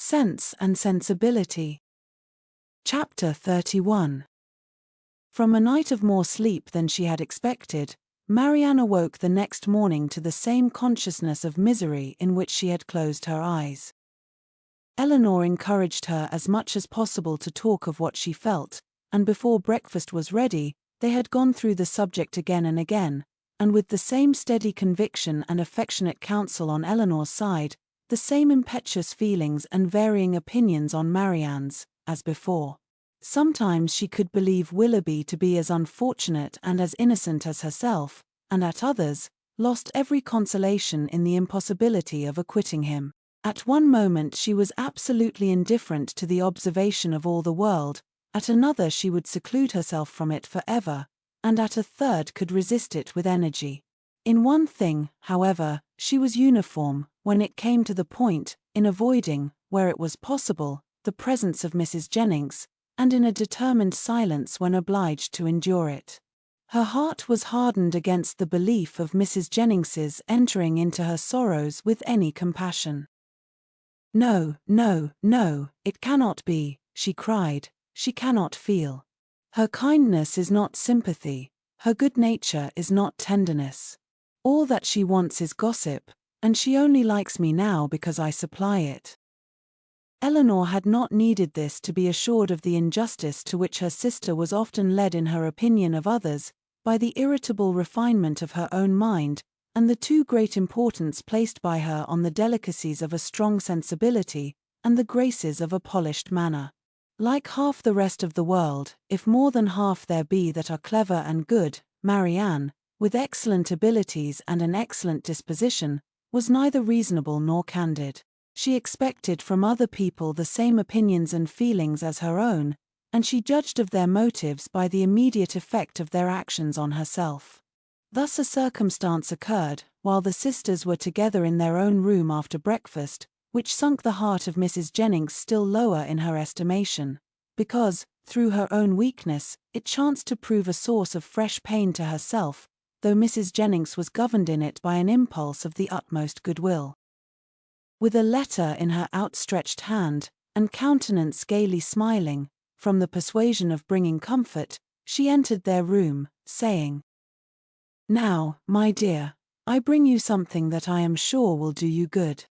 Sense and Sensibility Chapter 31. From a night of more sleep than she had expected, Marianne awoke the next morning to the same consciousness of misery in which she had closed her eyes. Eleanor encouraged her as much as possible to talk of what she felt, and before breakfast was ready, they had gone through the subject again and again, and with the same steady conviction and affectionate counsel on Eleanor's side, the same impetuous feelings and varying opinions on Marianne's, as before. Sometimes she could believe Willoughby to be as unfortunate and as innocent as herself, and at others, lost every consolation in the impossibility of acquitting him. At one moment she was absolutely indifferent to the observation of all the world, at another she would seclude herself from it forever, and at a third could resist it with energy. In one thing, however, she was uniform, when it came to the point, in avoiding, where it was possible, the presence of Mrs. Jennings, and in a determined silence when obliged to endure it. Her heart was hardened against the belief of Mrs. Jennings's entering into her sorrows with any compassion. "No, no, no, it cannot be," she cried, "she cannot feel. Her kindness is not sympathy, her good nature is not tenderness. All that she wants is gossip, and she only likes me now because I supply it." Eleanor had not needed this to be assured of the injustice to which her sister was often led in her opinion of others, by the irritable refinement of her own mind, and the too great importance placed by her on the delicacies of a strong sensibility, and the graces of a polished manner. Like half the rest of the world, if more than half there be that are clever and good, Marianne, with excellent abilities and an excellent disposition, was neither reasonable nor candid. She expected from other people the same opinions and feelings as her own, and she judged of their motives by the immediate effect of their actions on herself. Thus a circumstance occurred, while the sisters were together in their own room after breakfast, which sunk the heart of Mrs. Jennings still lower in her estimation, because, through her own weakness, it chanced to prove a source of fresh pain to herself, though Mrs. Jennings was governed in it by an impulse of the utmost goodwill. With a letter in her outstretched hand, and countenance gaily smiling, from the persuasion of bringing comfort, she entered their room, saying, "Now, my dear, I bring you something that I am sure will do you good."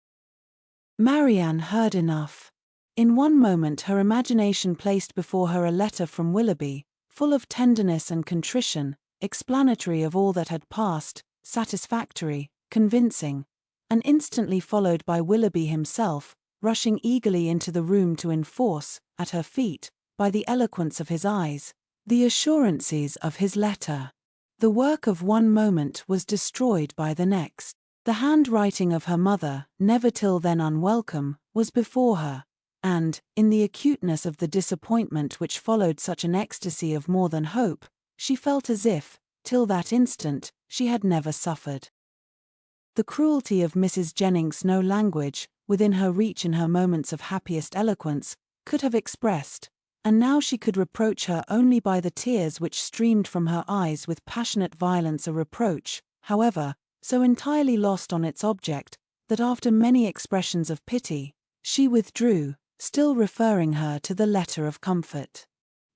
Marianne heard enough. In one moment her imagination placed before her a letter from Willoughby, full of tenderness and contrition, explanatory of all that had passed, satisfactory, convincing, and instantly followed by Willoughby himself, rushing eagerly into the room to enforce, at her feet, by the eloquence of his eyes, the assurances of his letter. The work of one moment was destroyed by the next. The handwriting of her mother, never till then unwelcome, was before her, and, in the acuteness of the disappointment which followed such an ecstasy of more than hope, she felt as if, till that instant, she had never suffered. The cruelty of Mrs. Jennings no language, within her reach in her moments of happiest eloquence, could have expressed, and now she could reproach her only by the tears which streamed from her eyes with passionate violence, a reproach, however, so entirely lost on its object, that after many expressions of pity, she withdrew, still referring her to the letter of comfort.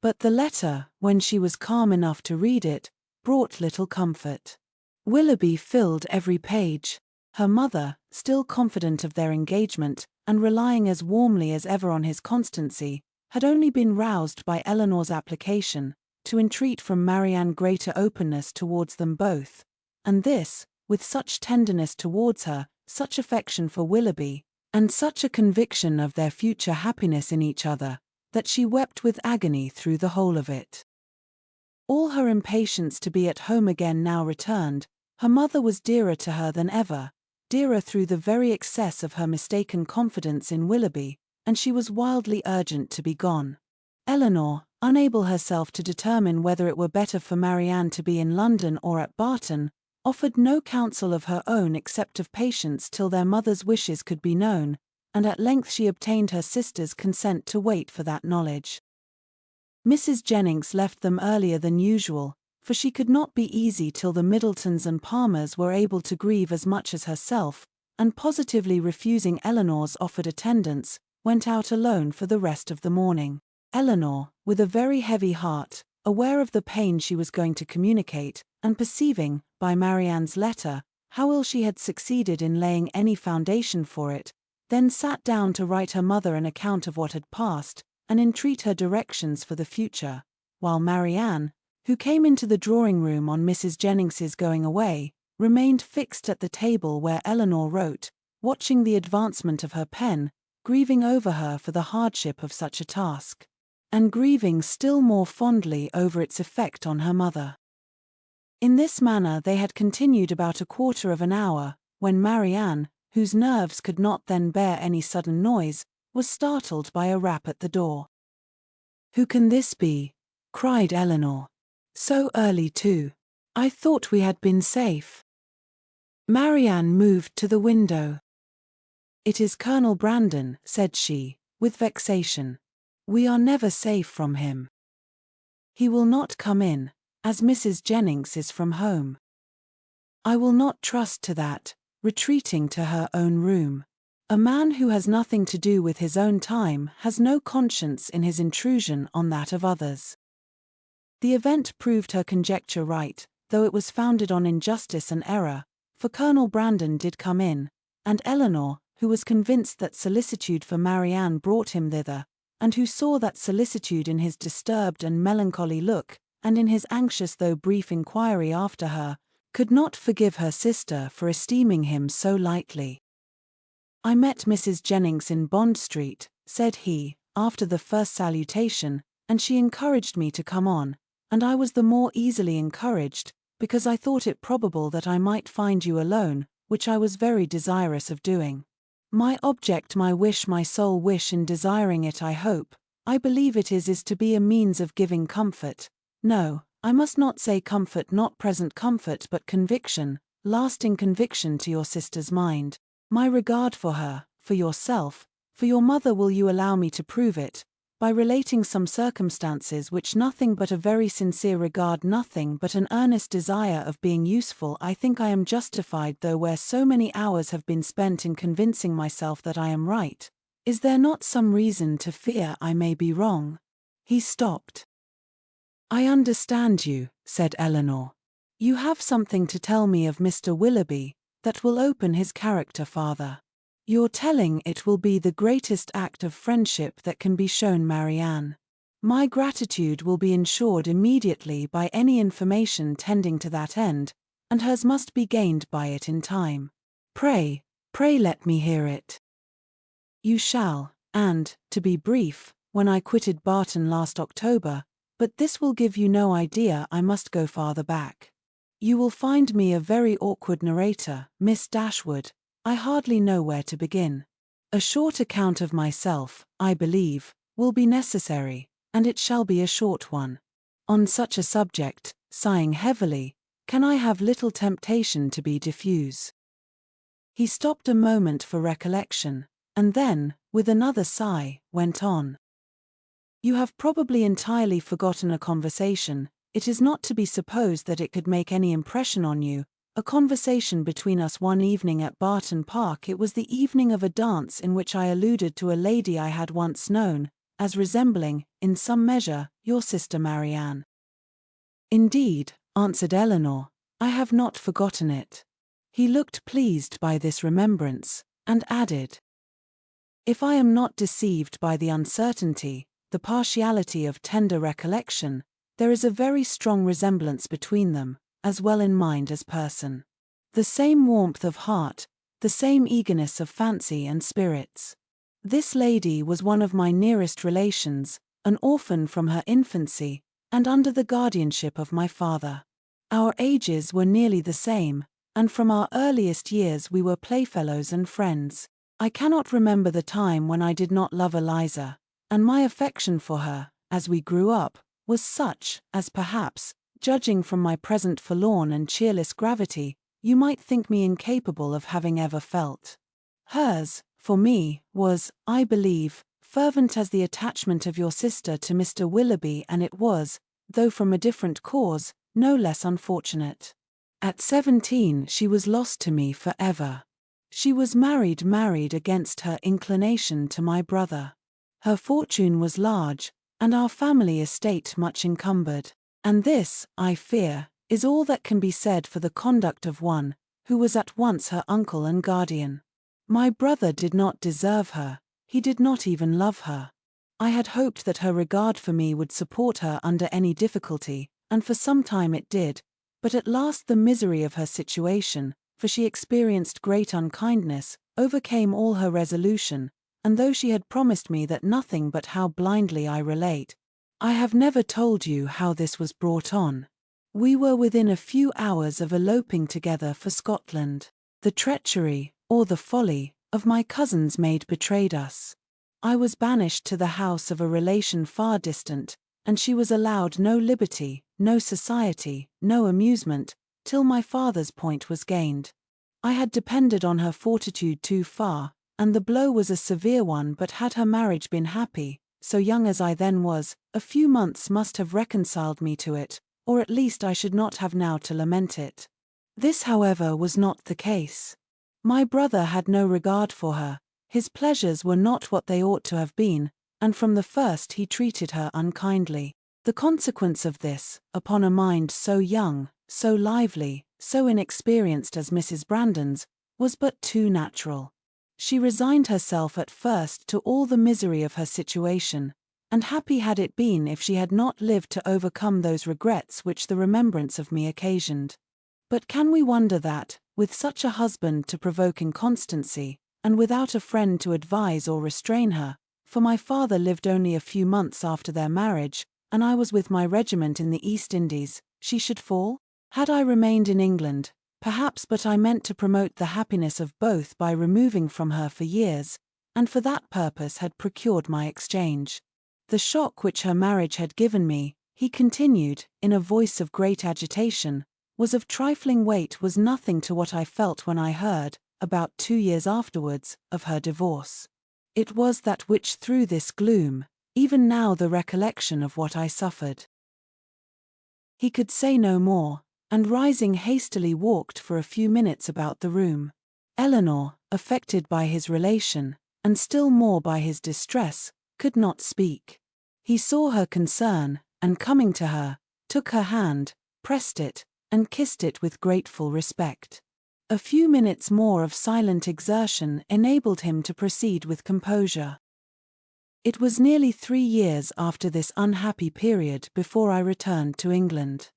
But the letter, when she was calm enough to read it, brought little comfort. Willoughby filled every page. Her mother, still confident of their engagement, and relying as warmly as ever on his constancy, had only been roused by Eleanor's application, to entreat from Marianne greater openness towards them both, and this, with such tenderness towards her, such affection for Willoughby, and such a conviction of their future happiness in each other, that she wept with agony through the whole of it. All her impatience to be at home again now returned. Her mother was dearer to her than ever, dearer through the very excess of her mistaken confidence in Willoughby, and she was wildly urgent to be gone. Eleanor, unable herself to determine whether it were better for Marianne to be in London or at Barton, offered no counsel of her own except of patience till their mother's wishes could be known, and at length she obtained her sister's consent to wait for that knowledge. Mrs. Jennings left them earlier than usual, for she could not be easy till the Middletons and Palmers were able to grieve as much as herself, and positively refusing Eleanor's offered attendance, went out alone for the rest of the morning. Eleanor, with a very heavy heart, aware of the pain she was going to communicate, and perceiving, by Marianne's letter, how ill she had succeeded in laying any foundation for it, then sat down to write her mother an account of what had passed, and entreat her directions for the future, while Marianne, who came into the drawing-room on Mrs. Jennings's going away, remained fixed at the table where Eleanor wrote, watching the advancement of her pen, grieving over her for the hardship of such a task, and grieving still more fondly over its effect on her mother. In this manner they had continued about a quarter of an hour, when Marianne, whose nerves could not then bear any sudden noise, was startled by a rap at the door. "Who can this be?" cried Eleanor. "So early too. I thought we had been safe." Marianne moved to the window. "It is Colonel Brandon," said she, with vexation. "We are never safe from him. He will not come in, as Mrs. Jennings is from home." "I will not trust to that," retreating to her own room. "A man who has nothing to do with his own time has no conscience in his intrusion on that of others." The event proved her conjecture right, though it was founded on injustice and error, for Colonel Brandon did come in, and Eleanor, who was convinced that solicitude for Marianne brought him thither, and who saw that solicitude in his disturbed and melancholy look, and in his anxious though brief inquiry after her, could not forgive her sister for esteeming him so lightly. "I met Mrs. Jennings in Bond Street," said he, after the first salutation, "and she encouraged me to come on, and I was the more easily encouraged, because I thought it probable that I might find you alone, which I was very desirous of doing. My object, my wish, my sole wish in desiring it, I believe it is to be a means of giving comfort. No, I must not say comfort, not present comfort, but conviction, lasting conviction to your sister's mind. My regard for her, for yourself, for your mother, will you allow me to prove it, by relating some circumstances which nothing but a very sincere regard, nothing but an earnest desire of being useful, I think I am justified, though where so many hours have been spent in convincing myself that I am right. Is there not some reason to fear I may be wrong?" He stopped. "I understand you," said Eleanor. "You have something to tell me of Mr. Willoughby, that will open his character, father. Your telling it will be the greatest act of friendship that can be shown Marianne. My gratitude will be ensured immediately by any information tending to that end, and hers must be gained by it in time. Pray let me hear it." "You shall, and, to be brief, when I quitted Barton last October, but this will give you no idea, I must go farther back. You will find me a very awkward narrator, Miss Dashwood. I hardly know where to begin. A short account of myself, I believe, will be necessary, and it shall be a short one. On such a subject, sighing heavily, can I have little temptation to be diffuse." He stopped a moment for recollection, and then, with another sigh, went on. "You have probably entirely forgotten a conversation. It is not to be supposed that it could make any impression on you, a conversation between us one evening at Barton Park. It was the evening of a dance in which I alluded to a lady I had once known, as resembling, in some measure, your sister Marianne." "Indeed," answered Eleanor, "I have not forgotten it." He looked pleased by this remembrance, and added, "If I am not deceived by the uncertainty, the partiality of tender recollection, there is a very strong resemblance between them, as well in mind as person. The same warmth of heart, the same eagerness of fancy and spirits. This lady was one of my nearest relations, an orphan from her infancy, and under the guardianship of my father. Our ages were nearly the same, and from our earliest years we were playfellows and friends. I cannot remember the time when I did not love Eliza, and my affection for her, as we grew up, was such, as perhaps, judging from my present forlorn and cheerless gravity, you might think me incapable of having ever felt. Hers, for me, was, I believe, fervent as the attachment of your sister to Mr. Willoughby, and it was, though from a different cause, no less unfortunate. At 17 she was lost to me for ever. She was married against her inclination to my brother. Her fortune was large, and our family estate much encumbered. And this, I fear, is all that can be said for the conduct of one who was at once her uncle and guardian. My brother did not deserve her, he did not even love her. I had hoped that her regard for me would support her under any difficulty, and for some time it did, but at last the misery of her situation, for she experienced great unkindness, overcame all her resolution, and though she had promised me that nothing but how blindly I relate, I have never told you how this was brought on. We were within a few hours of eloping together for Scotland. The treachery, or the folly, of my cousin's maid betrayed us. I was banished to the house of a relation far distant, and she was allowed no liberty, no society, no amusement, till my father's point was gained. I had depended on her fortitude too far, and the blow was a severe one, but had her marriage been happy, so young as I then was, a few months must have reconciled me to it, or at least I should not have now to lament it. This, however, was not the case. My brother had no regard for her, his pleasures were not what they ought to have been, and from the first he treated her unkindly. The consequence of this, upon a mind so young, so lively, so inexperienced as Mrs. Brandon's, was but too natural. She resigned herself at first to all the misery of her situation, and happy had it been if she had not lived to overcome those regrets which the remembrance of me occasioned. But can we wonder that, with such a husband to provoke inconstancy, and without a friend to advise or restrain her, for my father lived only a few months after their marriage, and I was with my regiment in the East Indies, she should fall? Had I remained in England, perhaps, but I meant to promote the happiness of both by removing from her for years, and for that purpose had procured my exchange. The shock which her marriage had given me, he continued, in a voice of great agitation, was of trifling weight, was nothing to what I felt when I heard, about 2 years afterwards, of her divorce. It was that which threw this gloom, even now the recollection of what I suffered. He could say no more, and rising hastily walked for a few minutes about the room. Eleanor, affected by his relation, and still more by his distress, could not speak. He saw her concern, and coming to her, took her hand, pressed it, and kissed it with grateful respect. A few minutes more of silent exertion enabled him to proceed with composure. It was nearly 3 years after this unhappy period before I returned to England.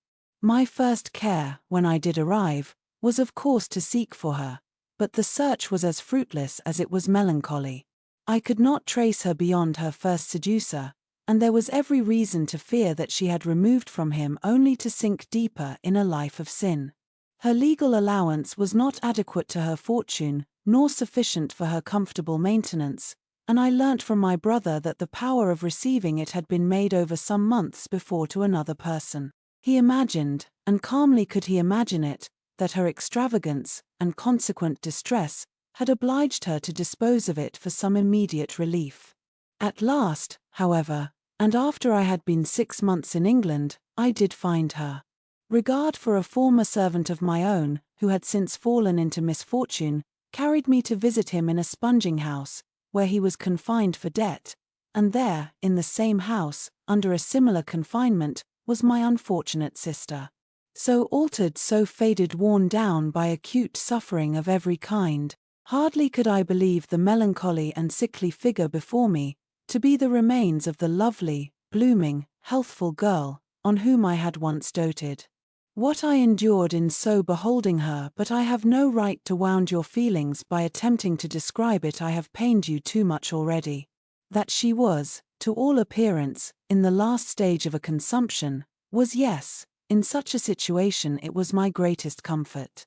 My first care, when I did arrive, was of course to seek for her, but the search was as fruitless as it was melancholy. I could not trace her beyond her first seducer, and there was every reason to fear that she had removed from him only to sink deeper in a life of sin. Her legal allowance was not adequate to her fortune, nor sufficient for her comfortable maintenance, and I learnt from my brother that the power of receiving it had been made over some months before to another person. He imagined, and calmly could he imagine it, that her extravagance, and consequent distress, had obliged her to dispose of it for some immediate relief. At last, however, and after I had been 6 months in England, I did find her. Regard for a former servant of my own, who had since fallen into misfortune, carried me to visit him in a sponging house, where he was confined for debt, and there, in the same house, under a similar confinement, was my unfortunate sister. So altered, so faded, worn down by acute suffering of every kind, hardly could I believe the melancholy and sickly figure before me to be the remains of the lovely, blooming, healthful girl on whom I had once doted. What I endured in so beholding her, but I have no right to wound your feelings by attempting to describe it. I have pained you too much already. That she was, to all appearance, in the last stage of a consumption, was, yes, in such a situation it was my greatest comfort.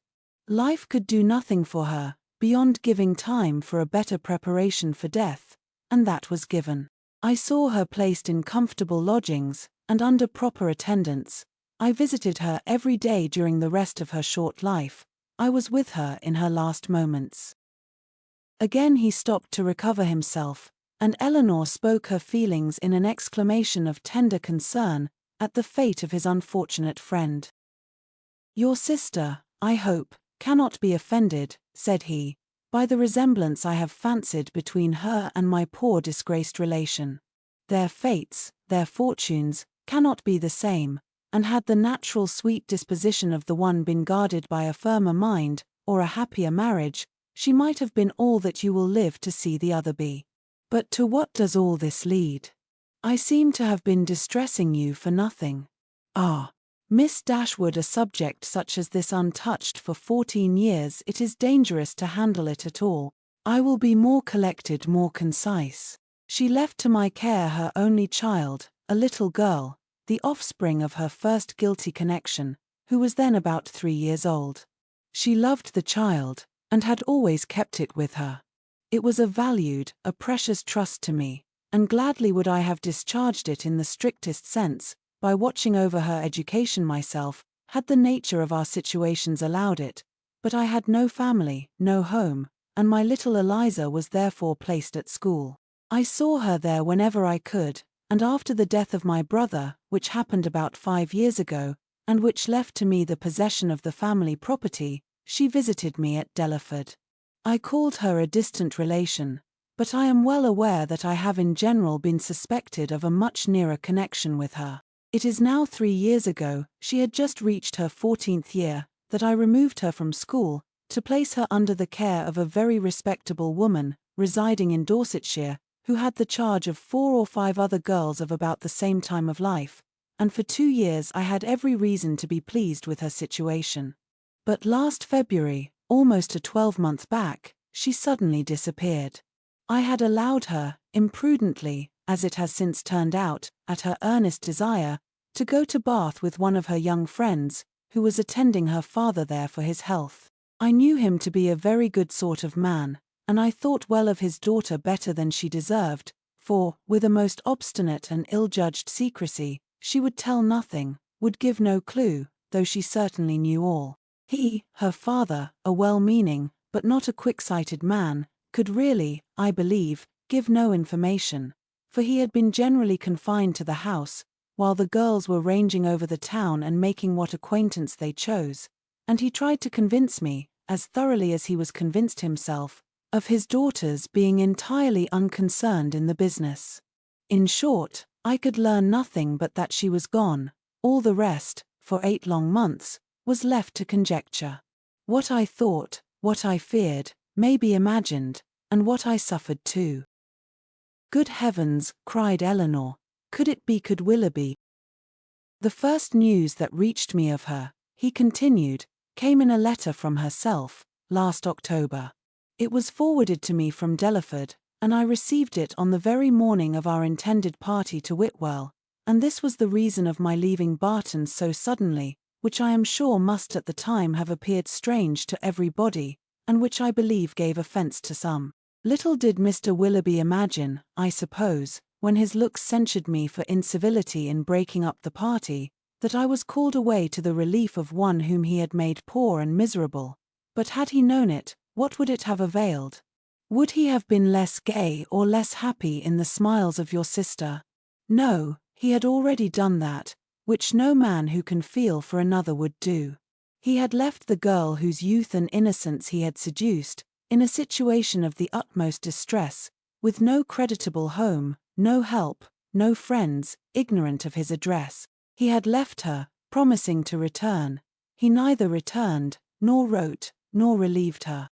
Life could do nothing for her, beyond giving time for a better preparation for death, and that was given. I saw her placed in comfortable lodgings, and under proper attendance. I visited her every day during the rest of her short life. I was with her in her last moments. Again he stopped to recover himself, and Eleanor spoke her feelings in an exclamation of tender concern at the fate of his unfortunate friend. Your sister, I hope, cannot be offended, said he, by the resemblance I have fancied between her and my poor disgraced relation. Their fates, their fortunes, cannot be the same, and had the natural sweet disposition of the one been guarded by a firmer mind, or a happier marriage, she might have been all that you will live to see the other be. But to what does all this lead? I seem to have been distressing you for nothing. Ah, Miss Dashwood, a subject such as this untouched for 14 years, it is dangerous to handle it at all. I will be more collected, more concise. She left to my care her only child, a little girl, the offspring of her first guilty connection, who was then about 3 years old. She loved the child, and had always kept it with her. It was a valued, a precious trust to me, and gladly would I have discharged it in the strictest sense, by watching over her education myself, had the nature of our situations allowed it, but I had no family, no home, and my little Eliza was therefore placed at school. I saw her there whenever I could, and after the death of my brother, which happened about 5 years ago, and which left to me the possession of the family property, she visited me at Delaford. I called her a distant relation, but I am well aware that I have in general been suspected of a much nearer connection with her. It is now 3 years ago, she had just reached her 14th year, that I removed her from school, to place her under the care of a very respectable woman, residing in Dorsetshire, who had the charge of 4 or 5 other girls of about the same time of life, and for 2 years I had every reason to be pleased with her situation. But last February, almost a 12-month back, she suddenly disappeared. I had allowed her, imprudently, as it has since turned out, at her earnest desire, to go to Bath with one of her young friends, who was attending her father there for his health. I knew him to be a very good sort of man, and I thought well of his daughter better than she deserved, for, with a most obstinate and ill-judged secrecy, she would tell nothing, would give no clue, though she certainly knew all. He, her father, a well-meaning, but not a quick-sighted man, could really, I believe, give no information, for he had been generally confined to the house, while the girls were ranging over the town and making what acquaintance they chose, and he tried to convince me, as thoroughly as he was convinced himself, of his daughter's being entirely unconcerned in the business. In short, I could learn nothing but that she was gone. All the rest, for 8 long months, was left to conjecture. What I thought, what I feared, may be imagined, and what I suffered too. Good heavens, cried Eleanor, could Willoughby? The first news that reached me of her, he continued, came in a letter from herself, last October. It was forwarded to me from Delaford, and I received it on the very morning of our intended party to Whitwell, and this was the reason of my leaving Barton so suddenly, which I am sure must at the time have appeared strange to everybody, and which I believe gave offence to some. Little did Mr. Willoughby imagine, I suppose, when his looks censured me for incivility in breaking up the party, that I was called away to the relief of one whom he had made poor and miserable. But had he known it, what would it have availed? Would he have been less gay or less happy in the smiles of your sister? No, he had already done that, which no man who can feel for another would do. He had left the girl whose youth and innocence he had seduced, in a situation of the utmost distress, with no creditable home, no help, no friends, ignorant of his address. He had left her, promising to return. He neither returned, nor wrote, nor relieved her.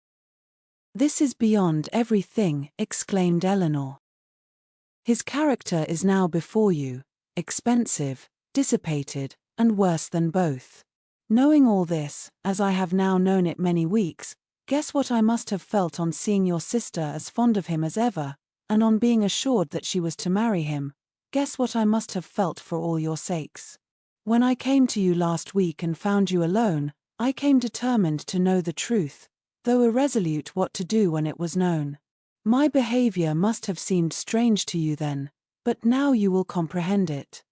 This is beyond everything, exclaimed Eleanor. His character is now before you, expensive, dissipated, and worse than both. Knowing all this, as I have now known it many weeks, guess what I must have felt on seeing your sister as fond of him as ever, and on being assured that she was to marry him. Guess what I must have felt for all your sakes. When I came to you last week and found you alone, I came determined to know the truth, though irresolute what to do when it was known. My behavior must have seemed strange to you then, but now you will comprehend it.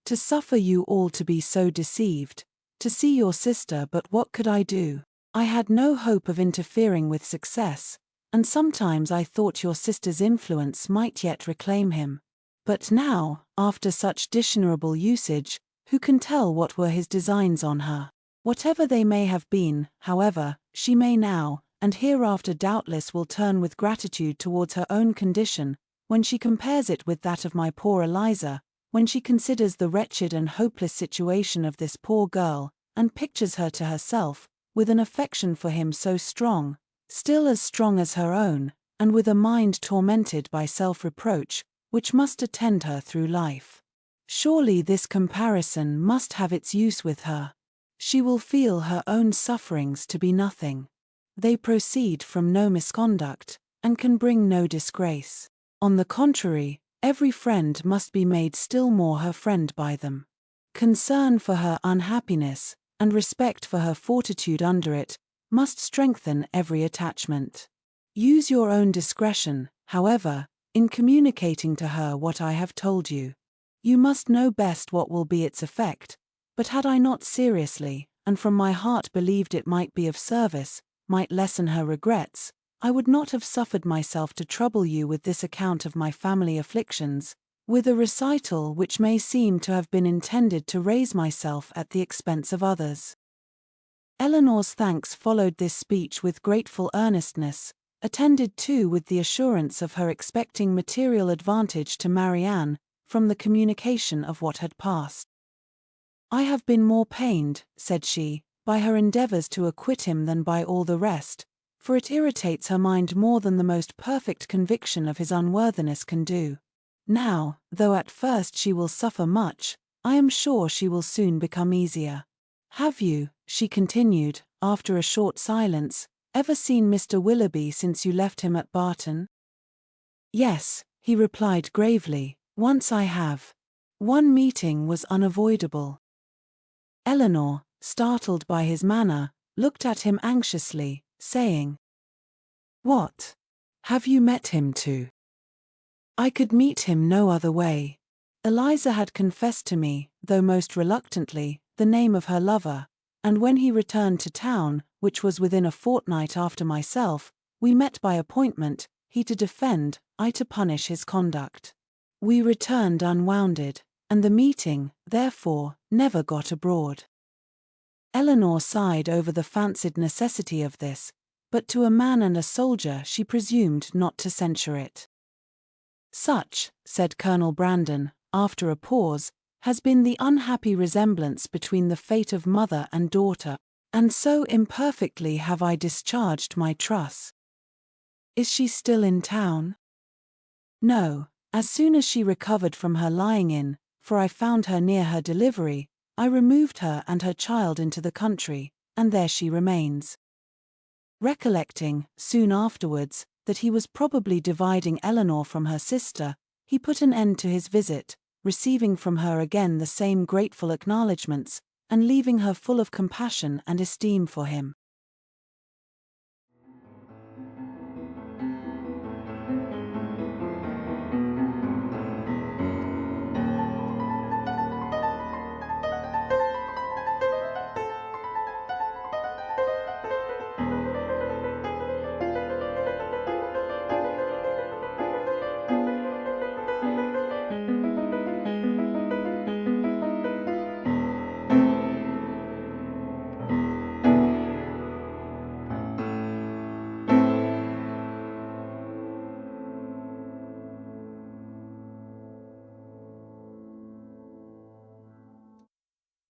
To suffer you all to be so deceived, to see your sister, but what could I do? I had no hope of interfering with success, and sometimes I thought your sister's influence might yet reclaim him. But now, after such dishonorable usage, who can tell what were his designs on her? Whatever they may have been, however, she may now, and hereafter doubtless will turn with gratitude towards her own condition, when she compares it with that of my poor Eliza, when she considers the wretched and hopeless situation of this poor girl, and pictures her to herself, with an affection for him so strong, still as strong as her own, and with a mind tormented by self-reproach, which must attend her through life. Surely this comparison must have its use with her. She will feel her own sufferings to be nothing. They proceed from no misconduct, and can bring no disgrace. On the contrary, every friend must be made still more her friend by them. Concern for her unhappiness, and respect for her fortitude under it, must strengthen every attachment. Use your own discretion, however, in communicating to her what I have told you. You must know best what will be its effect, but had I not seriously, and from my heart believed it might be of service, might lessen her regrets, I would not have suffered myself to trouble you with this account of my family afflictions, with a recital which may seem to have been intended to raise myself at the expense of others. Elinor's thanks followed this speech with grateful earnestness, attended too with the assurance of her expecting material advantage to Marianne from the communication of what had passed. I have been more pained, said she, by her endeavours to acquit him than by all the rest, for it irritates her mind more than the most perfect conviction of his unworthiness can do. Now, though at first she will suffer much, I am sure she will soon become easier. Have you, she continued, after a short silence, ever seen Mr. Willoughby since you left him at Barton? Yes, he replied gravely, once I have. One meeting was unavoidable. Elinor, startled by his manner, looked at him anxiously, saying, "What? Have you met him too?" "I could meet him no other way." Eliza had confessed to me, though most reluctantly, the name of her lover, and when he returned to town, which was within a fortnight after myself, we met by appointment, he to defend, I to punish his conduct. We returned unwounded, and the meeting, therefore, never got abroad. Elinor sighed over the fancied necessity of this, but to a man and a soldier she presumed not to censure it. Such, said Colonel Brandon, after a pause, has been the unhappy resemblance between the fate of mother and daughter, and so imperfectly have I discharged my trust. Is she still in town? No, as soon as she recovered from her lying in, for I found her near her delivery, I removed her and her child into the country, and there she remains. Recollecting, soon afterwards, that he was probably dividing Elinor from her sister, he put an end to his visit, receiving from her again the same grateful acknowledgments, and leaving her full of compassion and esteem for him.